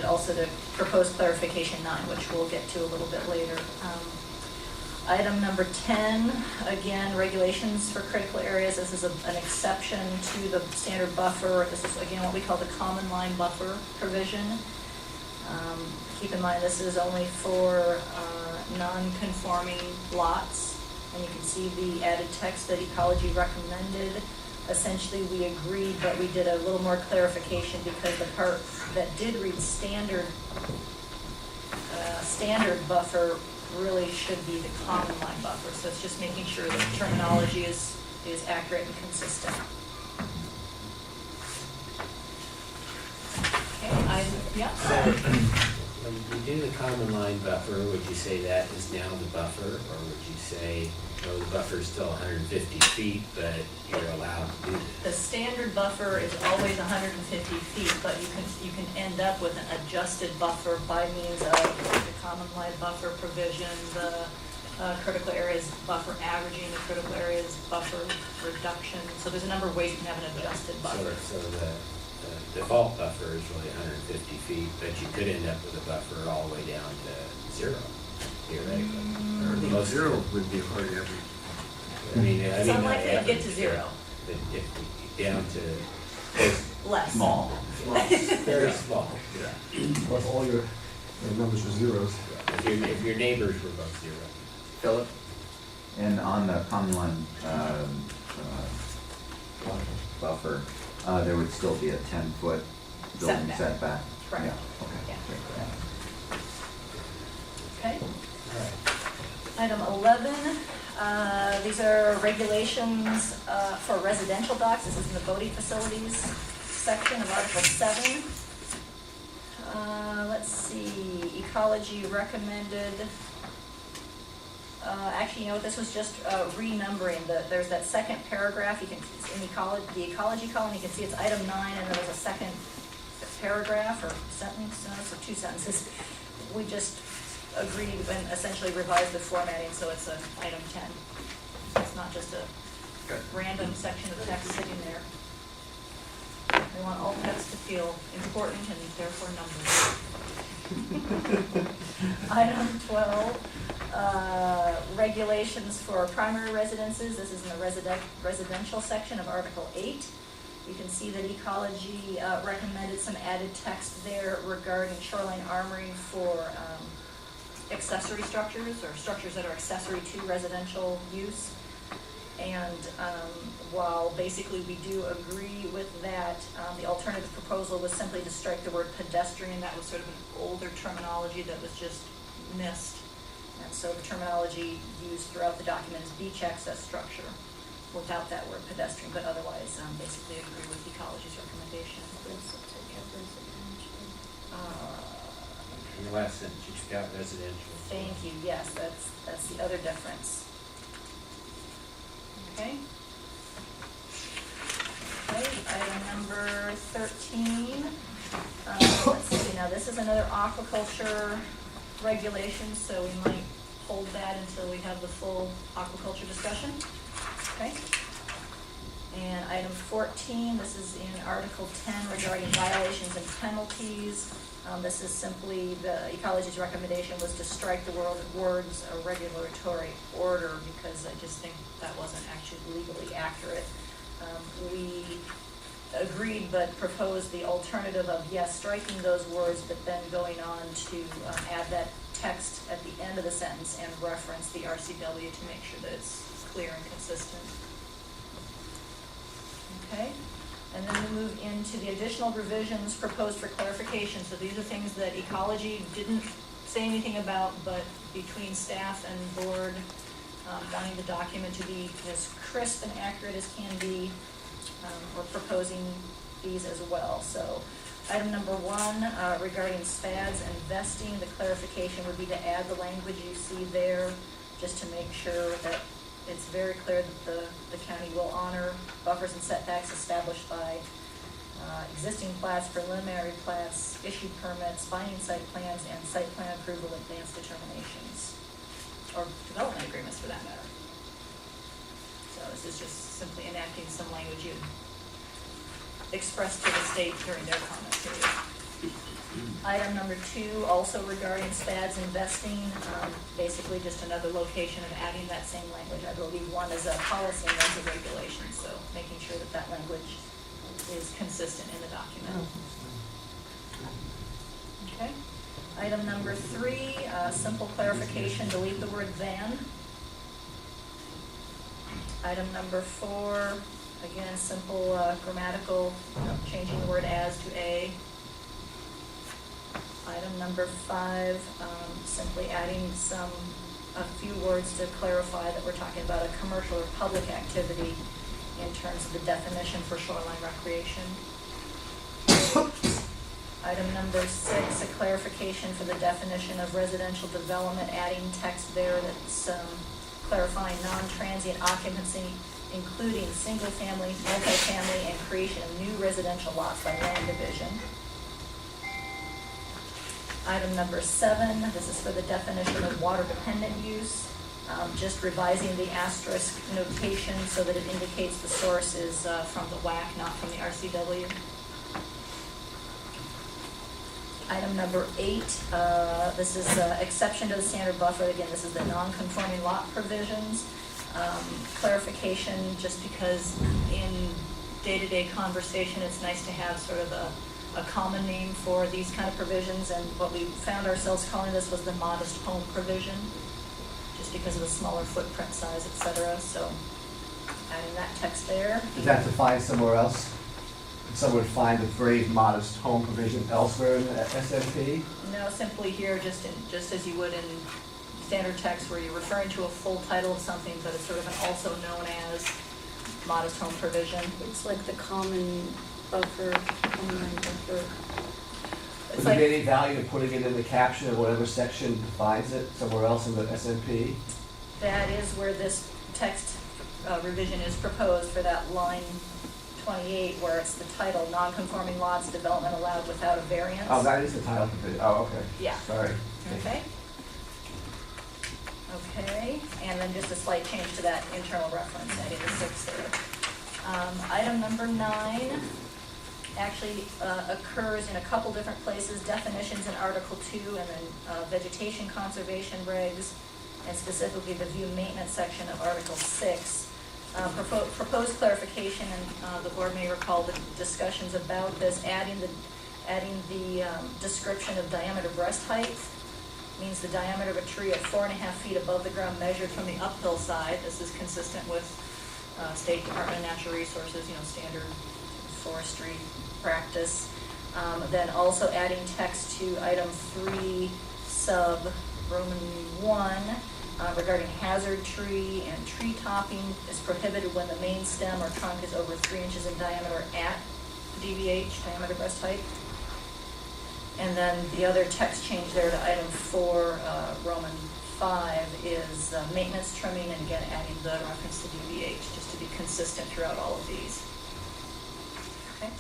also to propose clarification 9, which we'll get to a little bit later. Item number 10, again, regulations for critical areas. This is an exception to the standard buffer. This is, again, what we call the common line buffer provision. Keep in mind, this is only for non-conforming lots. And you can see the added text that Ecology recommended. Essentially, we agreed, but we did a little more clarification because the part that did read standard buffer really should be the common line buffer. So it's just making sure that the terminology is accurate and consistent. Okay, yeah. So when you do the common line buffer, would you say that is now the buffer, or would you say, no, the buffer is still 150 feet, but you're allowed to do this? The standard buffer is always 150 feet, but you can end up with an adjusted buffer by means of the common line buffer provision, the critical areas buffer averaging, the critical areas buffer reduction. So there's a number of ways you can have an adjusted buffer. So the default buffer is really 150 feet, but you could end up with a buffer all the way down to 0, theoretically. I think 0 would be hard to ever. It's unlikely to get to 0. If down to less. Small. Very small. Yeah. Plus all your numbers are zeros. If your neighbors were both 0. Philip? And on the common line buffer, there would still be a 10-foot building setback. Correct. Yeah. Okay. Yeah. Okay. All right. Item 11, these are regulations for residential docks. This is in the boating facilities section of Article 7. Let's see, Ecology recommended, actually, you know what, this was just renumbering. There's that second paragraph, you can, in the ecology column, you can see it's item 9, and then there's a second paragraph or sentence, no, so 2 sentences. We just agreed and essentially revised the formatting, so it's an item 10. It's not just a random section of text sitting there. We want all text to feel important and therefore numbered. Item 12, regulations for primary residences. This is in the residential section of Article 8. You can see that Ecology recommended some added text there regarding shoreline armoring for accessory structures or structures that are accessory to residential use. And while basically we do agree with that, the alternative proposal was simply to strike the word pedestrian. That was sort of an older terminology that was just missed. And so the terminology used throughout the document is beach access structure without that word pedestrian, but otherwise basically agree with Ecology's recommendation. In the last sentence, you've got residential. Thank you. Yes, that's the other difference. Okay. Okay, item number 13. Let's see, now this is another aquaculture regulation, so we might hold that until we have the full aquaculture discussion. Okay. And item 14, this is in Article 10 regarding violations and penalties. This is simply the Ecology's recommendation was to strike the words a regulatory order because I just think that wasn't actually legally accurate. We agreed but proposed the alternative of, yes, striking those words, but then going on to add that text at the end of the sentence and reference the RCW to make sure that it's clear and consistent. Okay. And then we move into the additional revisions proposed for clarification. So these are things that Ecology didn't say anything about, but between staff and board, wanting the document to be as crisp and accurate as can be, we're proposing these as well. So item number 1, regarding SPADs and vesting, the clarification would be to add the language you see there, just to make sure that it's very clear that the county will honor buffers and setbacks established by existing plats, preliminary plats, issued permits, binding site plans, and site plan approval advance determinations, or development agreements for that matter. So this is just simply enacting some language you expressed to the state during their comment period. Item number 2, also regarding SPAD's investing, basically just another location of adding that same language. I believe one is a policy and one's a regulation, so making sure that that language is consistent in the document. Okay. Item number 3, simple clarification, delete the word than. Item number 4, again, simple grammatical, changing the word as to a. Item number 5, simply adding a few words to clarify that we're talking about a commercial or public activity in terms of the definition for shoreline recreation. Item number 6, a clarification for the definition of residential development, adding text there that's clarifying non-transient occupancy, including single-family, multifamily, and creation of new residential lots by land division. Item number 7, this is for the definition of water-dependent use, just revising the asterisk notation so that it indicates the source is from the WAC, not from the RCW. Item number 8, this is exception to the standard buffer. Again, this is the non-conforming lot provisions. Clarification, just because in day-to-day conversation, it's nice to have sort of a common name for these kind of provisions, and what we found ourselves calling this was the modest home provision, just because of the smaller footprint size, et cetera. So adding that text there. Is that defined somewhere else? Could someone find the phrase modest home provision elsewhere in the SMP? No, simply here, just as you would in standard text where you're referring to a full title of something, but it's sort of an also known as modest home provision. It's like the common buffer, online buffer. It's Would like, there be any value to putting it in the caption of whatever section defines it somewhere else in the SMP? that is where this text revision is proposed for that line 28, where it's the title, non-conforming lots, development allowed without a variance. Oh, that is the title provision. Oh, okay. Yeah. Sorry. Okay. Okay, and then just a slight change to that internal reference, adding the 6 there. Item number 9 actually occurs in a couple different places, definitions in Article 2 and then vegetation conservation regs, and specifically the view maintenance section of Article 6. Proposed clarification, and the board may recall the discussions about this, adding the description of diameter breast height. Means the diameter of a tree at 4.5 feet above the ground measured from the uphill side. This is consistent with State Department of Natural Resources, standard forestry practice. Then also adding text to item 3 sub Roman 1 regarding hazard tree and tree topping is prohibited when the main stem or trunk is over 3 inches in diameter at DBH, diameter breast height. And then the other text change there to item 4, Roman 5, is maintenance trimming, and again adding the reference to DBH, just to be consistent throughout all of these. Okay.